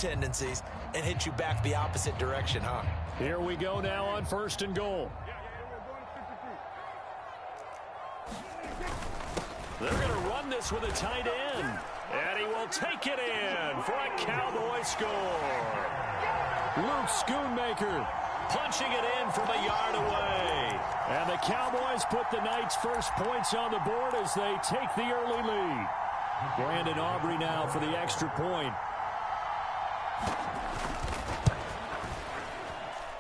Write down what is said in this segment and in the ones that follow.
tendencies and hit you back the opposite direction, huh? Here we go now on 1st and goal. They're going to run this with a tight end. And he will take it in for a Cowboy score. Luke Schoonmaker punching it in from a yard away. And the Cowboys put the Knights' first points on the board as they take the early lead. Brandon Aubrey now for the extra point.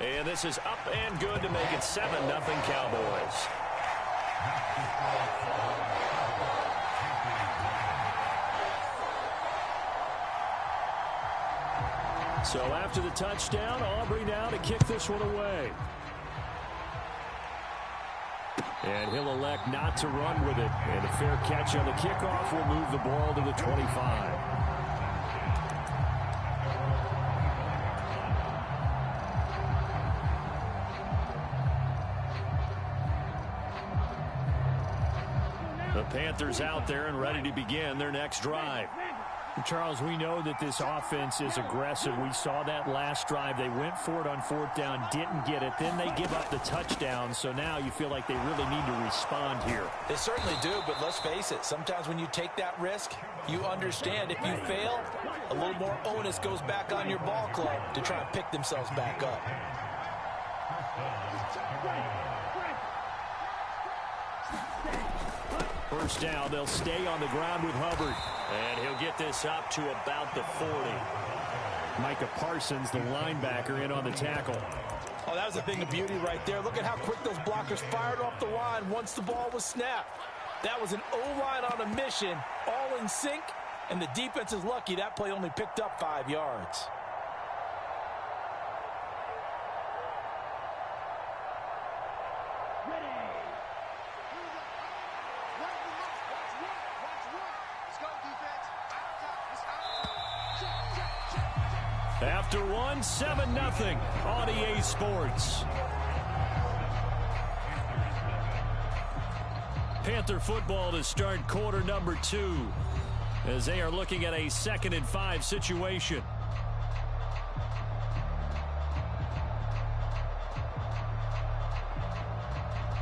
And this is up and good to make it 7-0 Cowboys. So after the touchdown, Aubrey now to kick this one away. And he'll elect not to run with it. And a fair catch on the kickoff will move the ball to the 25. The Panthers out there and ready to begin their next drive. Charles, we know that this offense is aggressive. We saw that last drive. They went for it on 4th down, didn't get it. Then they give up the touchdown. So now you feel like they really need to respond here. They certainly do, but let's face it. Sometimes when you take that risk, you understand if you fail, a little more onus goes back on your ball club to try and pick themselves back up. First down, they'll stay on the ground with Hubbard. And he'll get this up to about the 40. Micah Parsons, the linebacker, in on the tackle. Oh, that was a thing of beauty right there. Look at how quick those blockers fired off the line once the ball was snapped. That was an O-line on a mission, all in sync, and the defense is lucky that play only picked up 5 yards. After one, 7-0 on EA Sports. Panther football to start quarter number 2 as they are looking at a 2nd and 5 situation.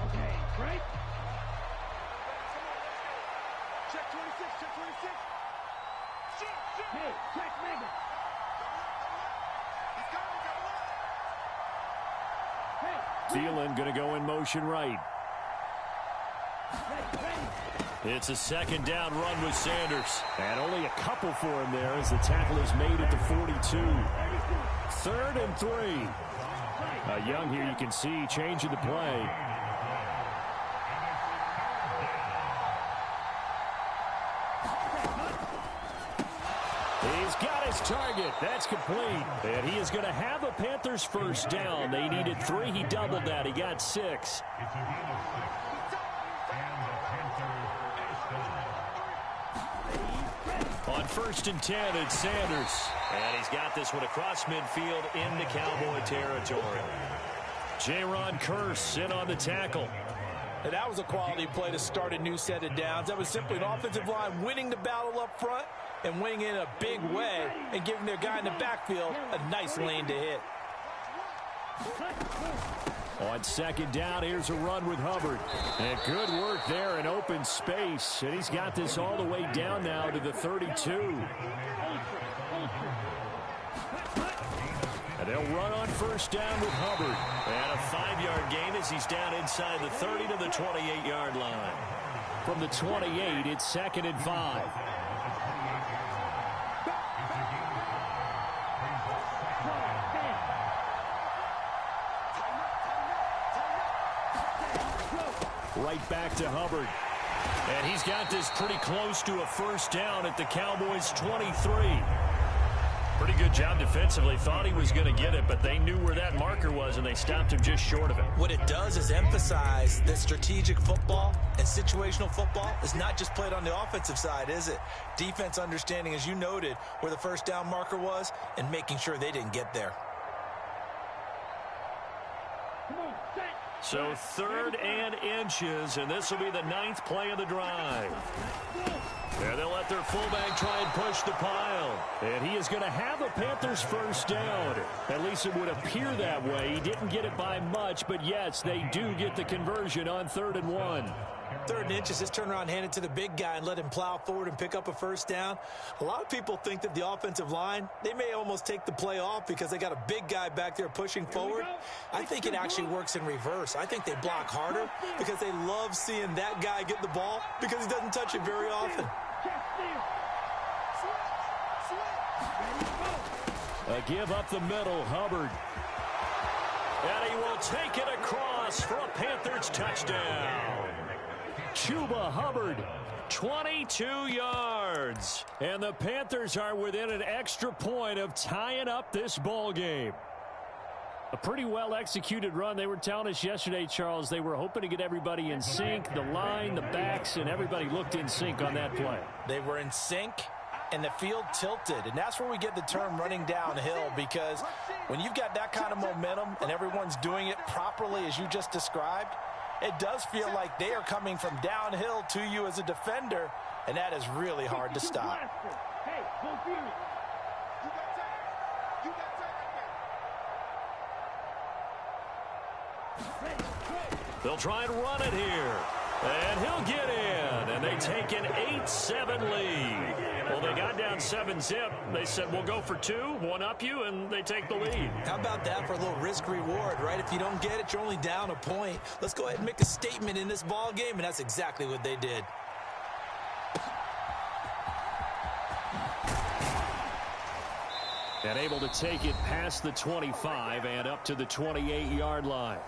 Okay, right? Check 26, check 26. Hey, check Mega. Thielen going to go in motion right. It's a 2nd down run with Sanders. And only a couple for him there as the tackle is made at the 42. 3rd and 3. Young here, you can see, changing the play. He's got his target. That's complete. And he is going to have a Panthers first down. They needed 3. He doubled that. He got 6. On 1st and 10, it's Sanders. And he's got this one across midfield into Cowboy territory. Jaron Kearse in on the tackle. And that was a quality play to start a new set of downs. That was simply an offensive line winning the battle up front and winning in a big way and giving their guy in the backfield a nice lane to hit. On 2nd down, here's a run with Hubbard. And good work there in open space. And he's got this all the way down now to the 32. And they'll run on 1st down with Hubbard. And a 5-yard gain as he's down inside the 30 to the 28-yard line. From the 28, it's 2nd and 5. Right back to Hubbard. And he's got this pretty close to a first down at the Cowboys' 23. Pretty good job defensively. Thought he was going to get it, but they knew where that marker was, and they stopped him just short of it. What it does is emphasize that strategic football and situational football is not just played on the offensive side, is it? Defense understanding, as you noted, where the first down marker was and making sure they didn't get there. Come on, set. So 3rd and inches, and this will be the 9th play of the drive. And they'll let their fullback try and push the pile. And he is going to have a Panthers first down. At least it would appear that way. He didn't get it by much, but yes, they do get the conversion on 3rd and 1. 3rd and inches, just turn around, hand it to the big guy, and let him plow forward and pick up a first down. A lot of people think that the offensive line, they may almost take the play off because they got a big guy back there pushing forward. I think it actually works in reverse. I think they block harder because they love seeing that guy get the ball because he doesn't touch it very often. A give up the middle, Hubbard. And he will take it across for a Panthers touchdown. Chuba Hubbard. 22 yards. And the Panthers are within an extra point of tying up this ball game. A pretty well-executed run. They were telling us yesterday, Charles, they were hoping to get everybody in sync. The line, the backs, and everybody looked in sync on that play. They were in sync, and the field tilted. And that's where we get the term running downhill, because when you've got that kind of momentum and everyone's doing it properly as you just described, it does feel like they are coming from downhill to you as a defender, and that is really hard to stop. They'll try and run it here. And he'll get in. And they take an 8-7 lead. Well, they got down 7-zip. They said, we'll go for 2, one up you, and they take the lead. How about that for a little risk-reward, right? If you don't get it, you're only down a point. Let's go ahead and make a statement in this ball game, and that's exactly what they did. And able to take it past the 25 and up to the 28-yard line.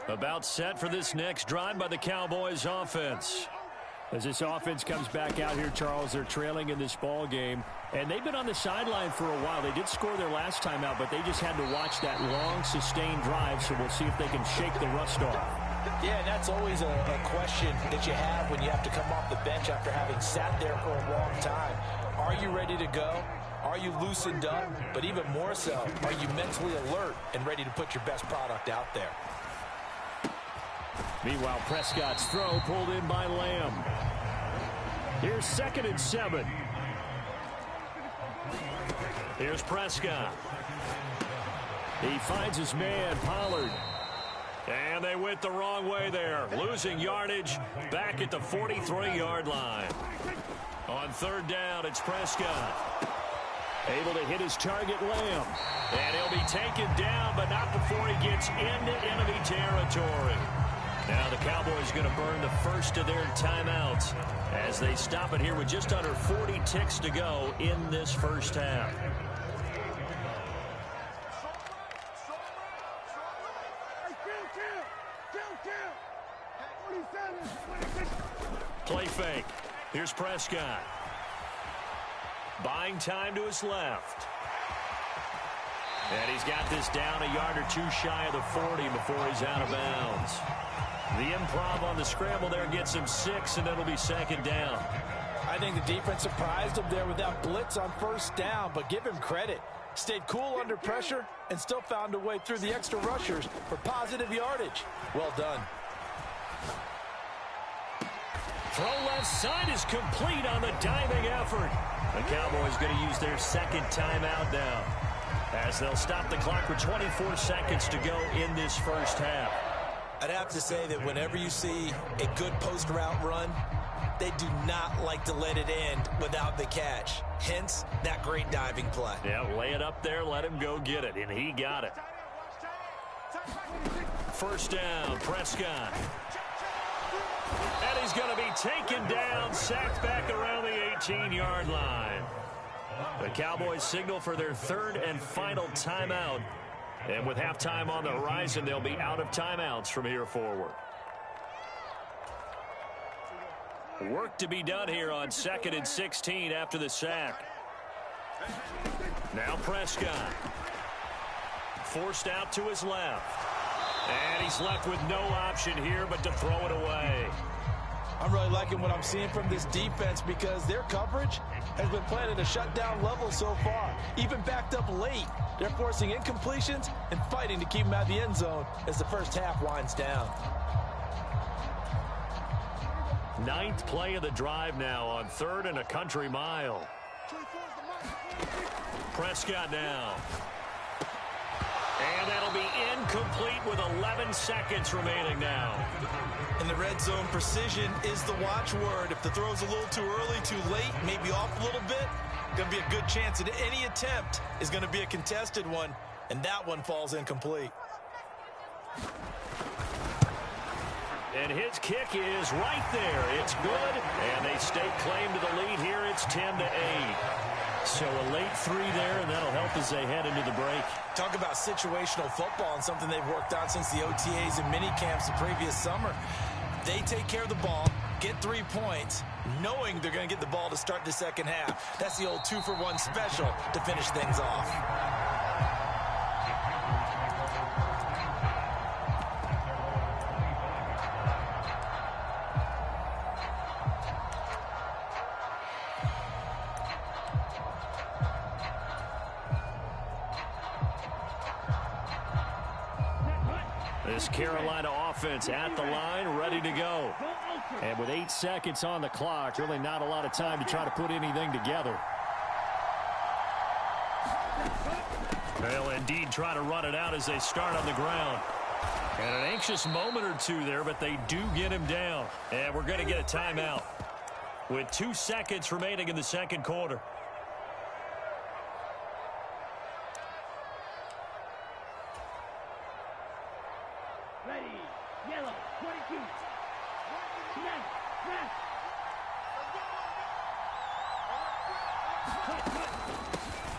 About set for this next drive by the Cowboys offense. As this offense comes back out here, Charles, they're trailing in this ball game. And they've been on the sideline for a while. They did score their last time out, but they just had to watch that long, sustained drive. So we'll see if they can shake the rust off. Yeah, and that's always a question that you have when you have to come off the bench after having sat there for a long time. Are you ready to go? Are you loosened up? But even more so, are you mentally alert and ready to put your best product out there? Meanwhile, Prescott's throw pulled in by Lamb. Here's 2nd and 7. Here's Prescott. He finds his man, Pollard. And they went the wrong way there. Losing yardage back at the 43-yard line. On 3rd down, it's Prescott. Able to hit his target, Lamb. And he'll be taken down, but not before he gets into enemy territory. Now the Cowboys going to burn the first of their timeouts as they stop it here with just under 40 ticks to go in this first half. Play fake. Here's Prescott. Buying time to his left. And he's got this down a yard or two shy of the 40 before he's out of bounds. The improv on the scramble there gets him 6, and it'll be 2nd down. I think the defense surprised him there with that blitz on 1st down, but give him credit. Stayed cool under pressure and still found a way through the extra rushers for positive yardage. Well done. Throw left side is complete on the diving effort. The Cowboys going to use their 2nd timeout now, as they'll stop the clock with 24 seconds to go in this first half. I'd have to say that whenever you see a good post-route run, they do not like to let it end without the catch. Hence, that great diving play. Yeah, lay it up there, let him go get it, and he got it. 1st down, Prescott. And he's going to be taken down, sacked back around the 18-yard line. The Cowboys signal for their 3rd and final timeout. And with halftime on the horizon, they'll be out of timeouts from here forward. Work to be done here on 2nd and 16 after the sack. Now Prescott. Forced out to his left. And he's left with no option here but to throw it away. I'm really liking what I'm seeing from this defense because their coverage has been playing at a shutdown level so far. Even backed up late, they're forcing incompletions and fighting to keep them out of the end zone as the first half winds down. Ninth play of the drive now on 3rd and a country mile. Prescott now. And that'll be incomplete with 11 seconds remaining now. In the red zone, precision is the watchword. If the throw's a little too early, too late, maybe off a little bit, going to be a good chance that any attempt is going to be a contested one, and that one falls incomplete. And his kick is right there. It's good, and they stake claim to the lead here. It's 10-8. So a late 3 there, and that'll help as they head into the break. Talk about situational football and something they've worked on since the OTAs and mini camps the previous summer. They take care of the ball, get 3 points, knowing they're going to get the ball to start the second half. That's the old 2-for-1 special to finish things off. This Carolina offense at the line, ready to go. And with 8 seconds on the clock, really not a lot of time to try to put anything together. They'll indeed try to run it out as they start on the ground. And an anxious moment or two there, but they do get him down. And we're going to get a timeout with 2 seconds remaining in the second quarter. Ready, yellow, 22. Snap, snap.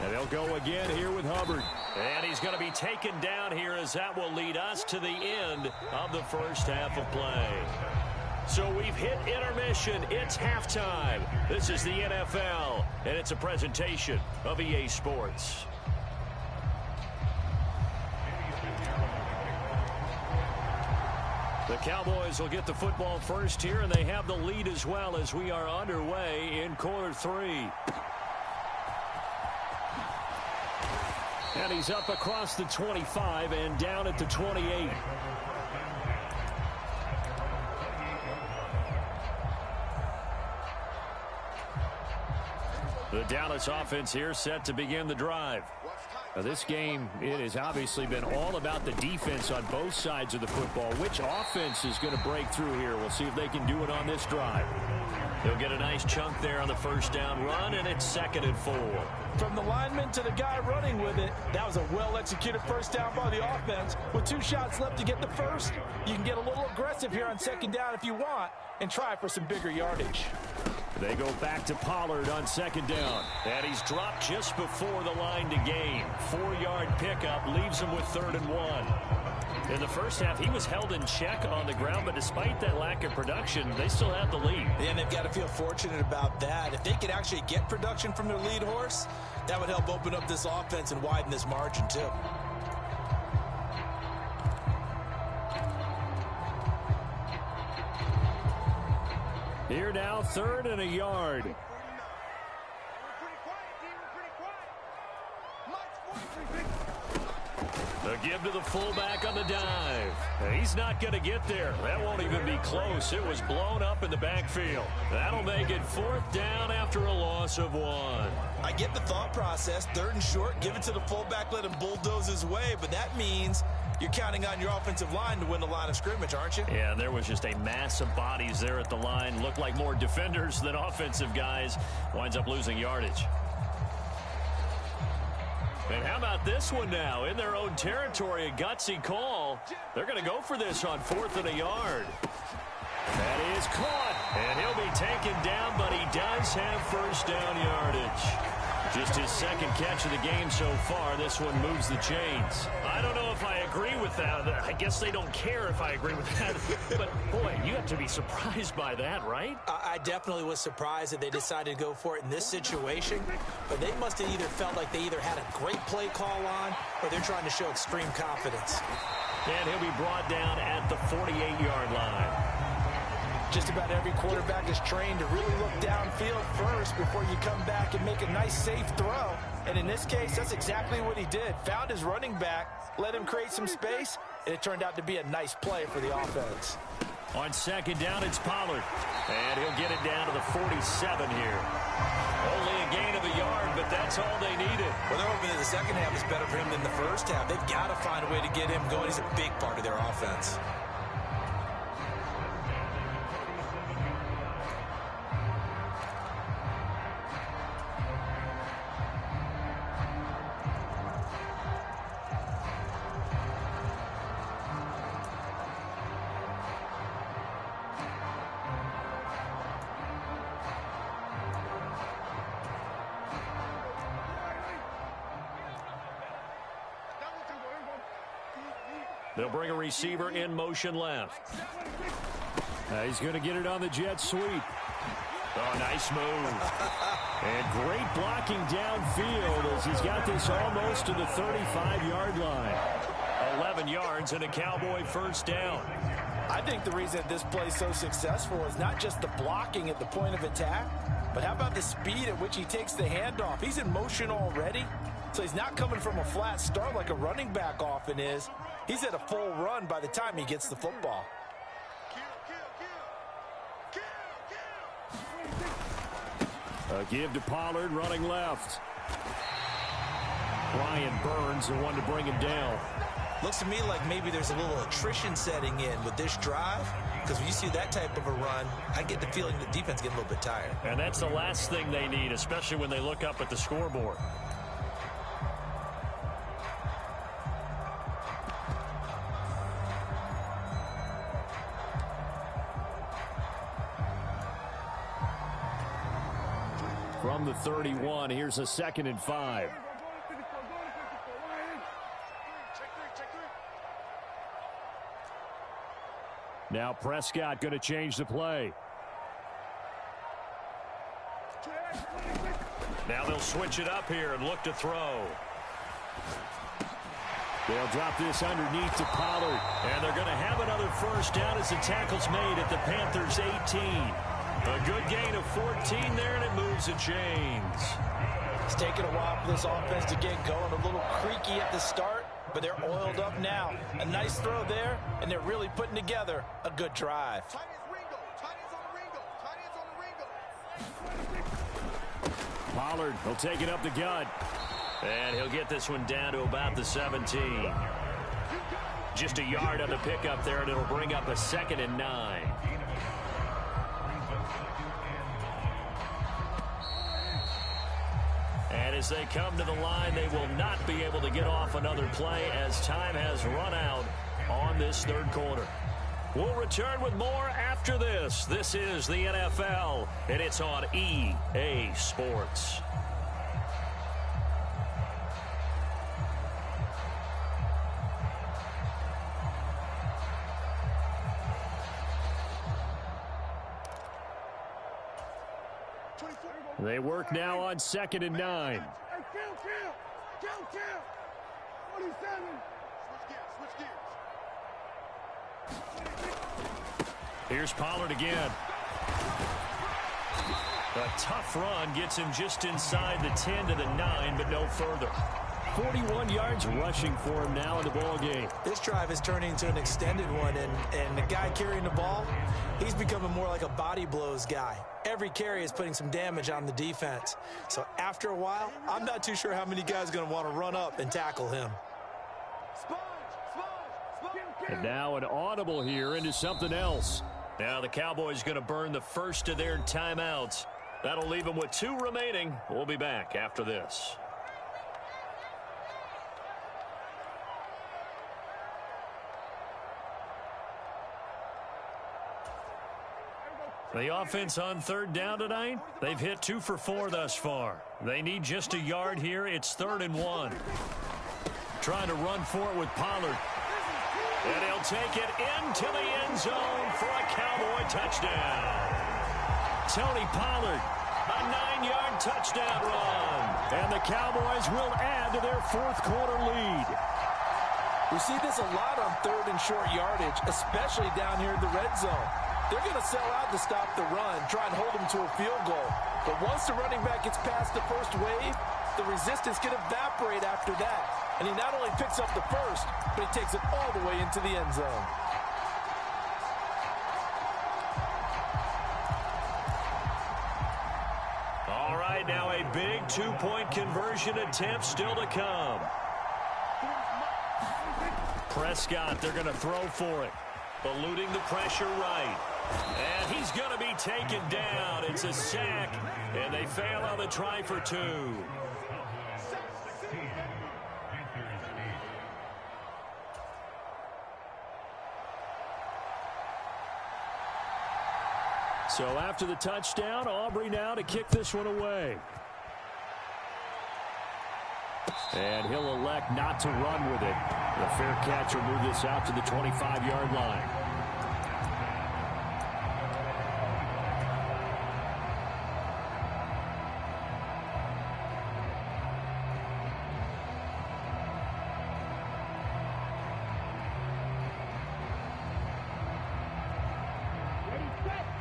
And they'll go again here with Hubbard. And he's going to be taken down here as that will lead us to the end of the first half of play. So we've hit intermission. It's halftime. This is the NFL, and it's a presentation of EA Sports. The Cowboys will get the football first here, and they have the lead as well as we are underway in quarter 3. And he's up across the 25 and down at the 28. The Dallas offense here set to begin the drive. Now this game, it has obviously been all about the defense on both sides of the football. Which offense is going to break through here? We'll see if they can do it on this drive. He'll get a nice chunk there on the first down run, and it's 2nd and 4. From the lineman to the guy running with it, that was a well-executed first down by the offense. With 2 shots left to get the first, you can get a little aggressive here on 2nd down if you want and try for some bigger yardage. They go back to Pollard on 2nd down. And he's dropped just before the line to gain. 4-yard pickup leaves him with 3rd and 1. In the first half, he was held in check on the ground, but despite that lack of production, they still have the lead. And they've got to feel fortunate about that. If they could actually get production from their lead horse, that would help open up this offense and widen this margin too. Here now, 3rd and a yard. The give to the fullback on the dive. He's not going to get there. That won't even be close. It was blown up in the backfield. That'll make it 4th down after a loss of 1. I get the thought process. 3rd and short, give it to the fullback, let him bulldoze his way. But that means you're counting on your offensive line to win the line of scrimmage, aren't you? Yeah, there was just a mass of bodies there at the line. Looked like more defenders than offensive guys. Winds up losing yardage. And how about this one now? In their own territory, a gutsy call. They're going to go for this on 4th and a yard. That is caught. And he'll be taken down, but he does have first down yardage. Just his 2nd catch of the game so far. This one moves the chains. I don't know if I agree with that. I guess they don't care if I agree with that. But, boy, you have to be surprised by that, right? I definitely was surprised that they decided to go for it in this situation. But they must have either felt like they either had a great play call on or they're trying to show extreme confidence. And he'll be brought down at the 48-yard line. Just about every quarterback is trained to really look downfield first before you come back and make a nice, safe throw. And in this case, that's exactly what he did. Found his running back, let him create some space, and it turned out to be a nice play for the offense. On second down, it's Pollard. And he'll get it down to the 47 here. Only a gain of a yard, but that's all they needed. Well, they're hoping that the second half is better for him than the first half. They've got to find a way to get him going. He's a big part of their offense. They'll bring a receiver in motion left. He's going to get it on the jet sweep. Oh, nice move. And great blocking downfield as he's got this almost to the 35-yard line. 11 yards and a Cowboy first down. I think the reason this play is so successful is not just the blocking at the point of attack, but how about the speed at which he takes the handoff? He's in motion already, so he's not coming from a flat start like a running back often is. He's at a full run by the time he gets the football. A give to Pollard running left. Brian Burns, the one to bring him down. Looks to me like maybe there's a little attrition setting in with this drive, because when you see that type of a run, I get the feeling the defense getting a little bit tired. And that's the last thing they need, especially when they look up at the scoreboard. From the 31, here's a 2nd and 5. Now Prescott going to change the play. Now they'll switch it up here and look to throw. They'll drop this underneath to Pollard. And they're going to have another first down as the tackle's made at the Panthers' 18. A good gain of 14 there, and it moves the chains. It's taken a while for this offense to get going. A little creaky at the start, but they're oiled up now. A nice throw there, and they're really putting together a good drive. Pollard, he'll take it up the gut. And he'll get this one down to about the 17. Just a yard on the pickup there, and it'll bring up a 2nd and 9. And as they come to the line, they will not be able to get off another play as time has run out on this third quarter. We'll return with more after this. This is the NFL, and it's on EA Sports. They work now on 2nd and 9. Kill. 47. Here's Pollard again. A tough run gets him just inside the 10 to the 9, but no further. 41 yards rushing for him now in the ball game. This drive is turning into an extended one, and the guy carrying the ball, he's becoming more like a body blows guy. Every carry is putting some damage on the defense. So after a while, I'm not too sure how many guys are going to want to run up and tackle him. And now an audible here into something else. Now the Cowboys going to burn the first of their timeouts. That'll leave them with 2 remaining. We'll be back after this. The offense on third down tonight, they've hit 2 for 4 thus far. They need just a yard here. It's 3rd and 1. Trying to run for it with Pollard. And he'll take it into the end zone for a Cowboy touchdown. Tony Pollard, a 9-yard touchdown run. And the Cowboys will add to their 4th quarter lead. We see this a lot on 3rd and short yardage, especially down here in the red zone. They're going to sell out to stop the run, try and hold them to a field goal. But once the running back gets past the first wave, the resistance can evaporate after that. And he not only picks up the first, but he takes it all the way into the end zone. All right, now a big two-point conversion attempt still to come. Prescott, they're going to throw for it. Eluding the pressure right. And he's going to be taken down. It's a sack, and they fail on the try for two. So after the touchdown, Aubrey now to kick this one away. And he'll elect not to run with it. The fair catch will move this out to the 25-yard line.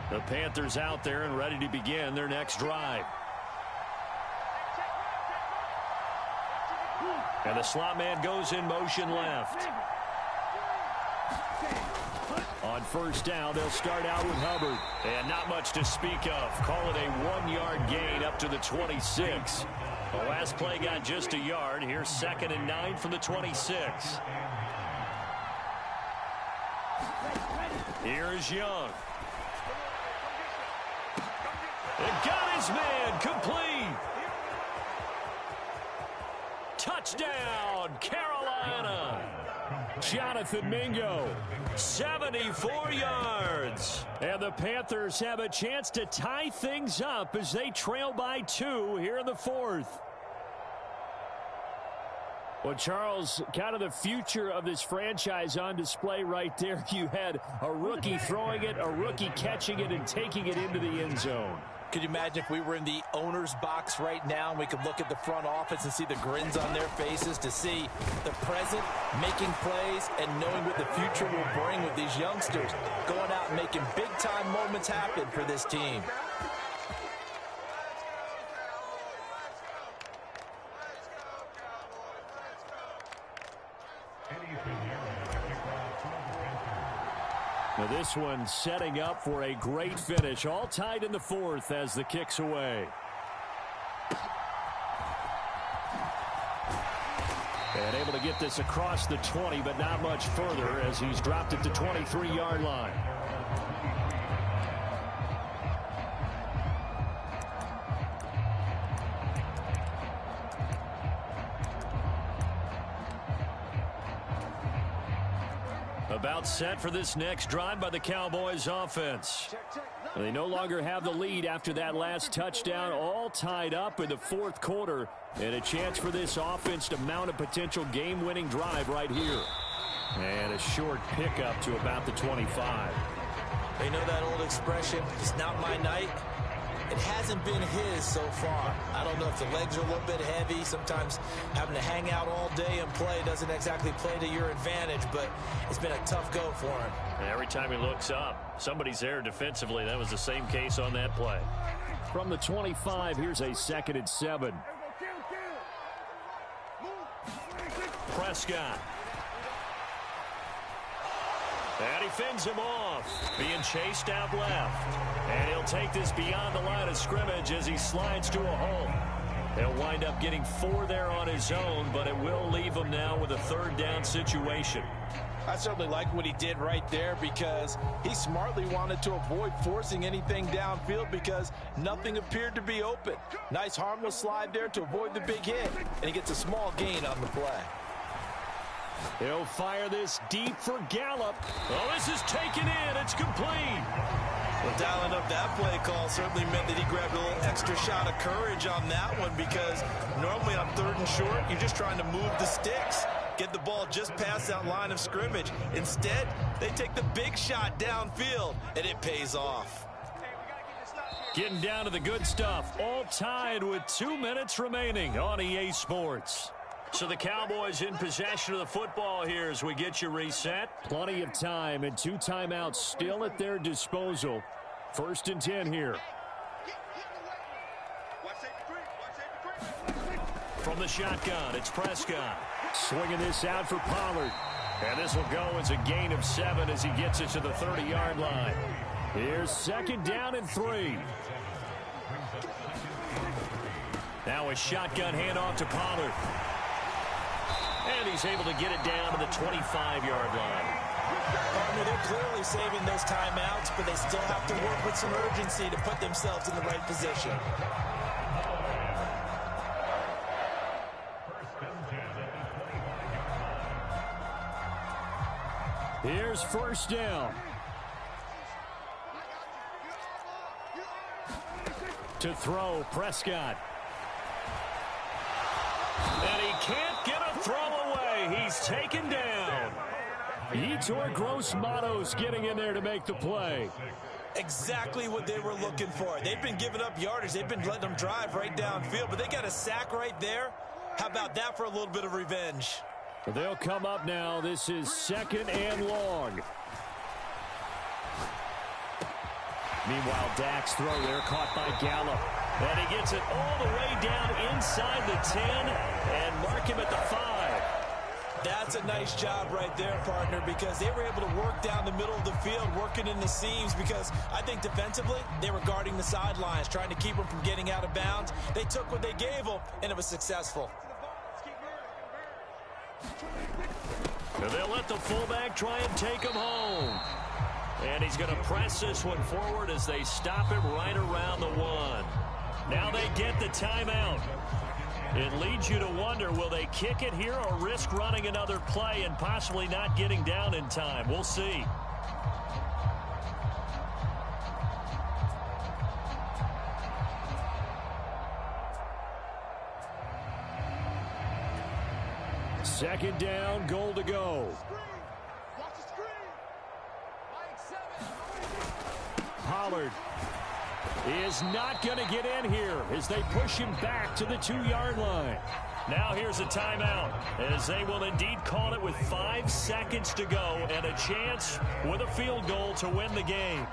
The Panthers out there and ready to begin their next drive. And the slot man goes in motion left. On first down, they'll start out with Hubbard. And not much to speak of. Call it a 1-yard gain up to the 26. The last play got just a yard. Here's 2nd and 9 from the 26. Here's Young. It got his man complete. Touchdown, Carolina. Jonathan Mingo, 74 yards. And the Panthers have a chance to tie things up as they trail by 2 here in the 4th. Well, Charles, kind of the future of this franchise on display right there. You had a rookie throwing it, a rookie catching it, and taking it into the end zone. Could you imagine if we were in the owner's box right now and we could look at the front office and see the grins on their faces, to see the present making plays and knowing what the future will bring with these youngsters going out and making big-time moments happen for this team. Now this one setting up for a great finish. All tied in the 4th as the kick's away. And able to get this across the 20, but not much further as he's dropped it to 23-yard line. About set for this next drive by the Cowboys offense. They no longer have the lead after that last touchdown, all tied up in the 4th quarter, and a chance for this offense to mount a potential game-winning drive right here. And a short pickup to about the 25. They know that old expression, it's not my night. It hasn't been his so far. I don't know if the legs are a little bit heavy. Sometimes having to hang out all day and play doesn't exactly play to your advantage, but it's been a tough go for him. And every time he looks up, somebody's there defensively. That was the same case on that play. From the 25, here's a 2nd and 7. Prescott. And he fends him off, being chased out left. And he'll take this beyond the line of scrimmage as he slides to a halt. He'll wind up getting 4 there on his own, but it will leave him now with a 3rd down situation. I certainly like what he did right there because he smartly wanted to avoid forcing anything downfield because nothing appeared to be open. Nice harmless slide there to avoid the big hit, and he gets a small gain on the play. He'll fire this deep for Gallup. Oh, this is taken in. It's complete. Well, dialing up that play call certainly meant that he grabbed a little extra shot of courage on that one because normally on 3rd and short, you're just trying to move the sticks, get the ball just past that line of scrimmage. Instead, they take the big shot downfield, and it pays off. Getting down to the good stuff. All tied with 2 minutes remaining on EA Sports. So the Cowboys in possession of the football here as we get you reset. Plenty of time and 2 timeouts still at their disposal. 1st and 10 here. From the shotgun, it's Prescott. Swinging this out for Pollard. And this will go as a gain of 7 as he gets it to the 30-yard line. Here's 2nd down and 3. Now a shotgun handoff to Pollard. And he's able to get it down to the 25-yard line. Partner, they're clearly saving those timeouts, but they still have to work with some urgency to put themselves in the right position. Here's 1st down. To throw, Prescott. And he can't get a throw away. He's taken down. Yetur Gross-Matos getting in there to make the play. Exactly what they were looking for. They've been giving up yardage. They've been letting them drive right downfield, but they got a sack right there. How about that for a little bit of revenge? They'll come up now. This is 2nd and long. Meanwhile, Dak's throw there caught by Gallup. And he gets it all the way down inside the 10 and mark him at the 5. That's a nice job right there, partner, because they were able to work down the middle of the field, working in the seams, because I think defensively they were guarding the sidelines, trying to keep them from getting out of bounds. They took what they gave them, and it was successful. And they'll let the fullback try and take him home. And he's going to press this one forward as they stop him right around the 1. Now they get the timeout. It leads you to wonder, will they kick it here or risk running another play and possibly not getting down in time? We'll see. Second down, goal to go. Pollard is not going to get in here as they push him back to the 2-yard line. Now here's a timeout as they will indeed call it with 5 seconds to go and a chance with a field goal to win the game.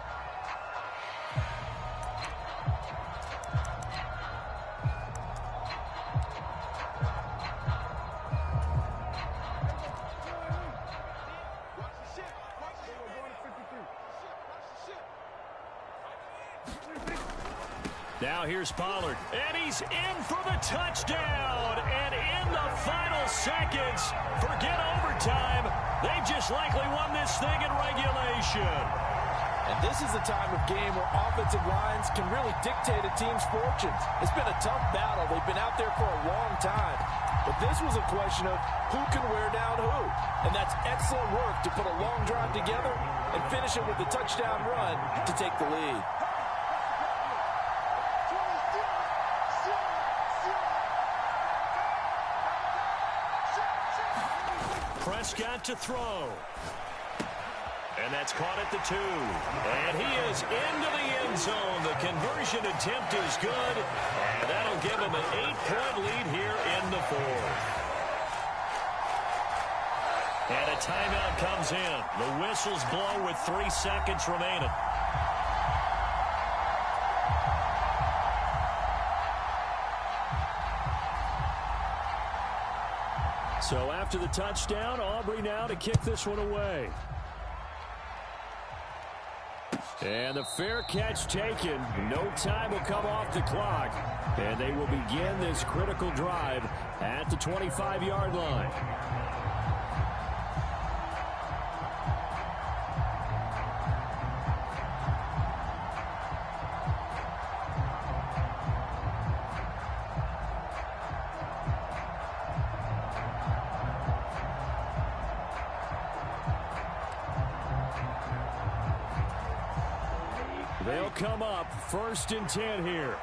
Now here's Pollard, and he's in for the touchdown. And in the final seconds, forget overtime, they just likely won this thing in regulation. And this is the time of game where offensive lines can really dictate a team's fortunes. It's been a tough battle. They've been out there for a long time. But this was a question of who can wear down who. And that's excellent work to put a long drive together and finish it with a touchdown run to take the lead. Prescott to throw. And that's caught at the 2. And he is into the end zone. The conversion attempt is good. And that'll give him an 8-point lead here in the 4th. And a timeout comes in. The whistles blow with 3 seconds remaining. So after the touchdown, Aubrey now to kick this one away. And the fair catch taken. No time will come off the clock. And they will begin this critical drive at the 25-yard line. They'll come up 1st and 10 here.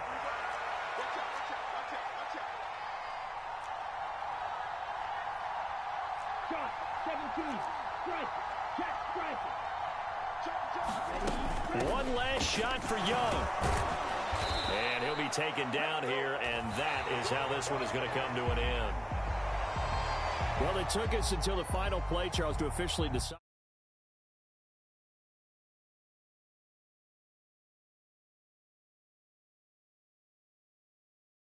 One last shot for Young. And he'll be taken down here, and that is how this one is going to come to an end. Well, it took us until the final play, Charles, to officially decide.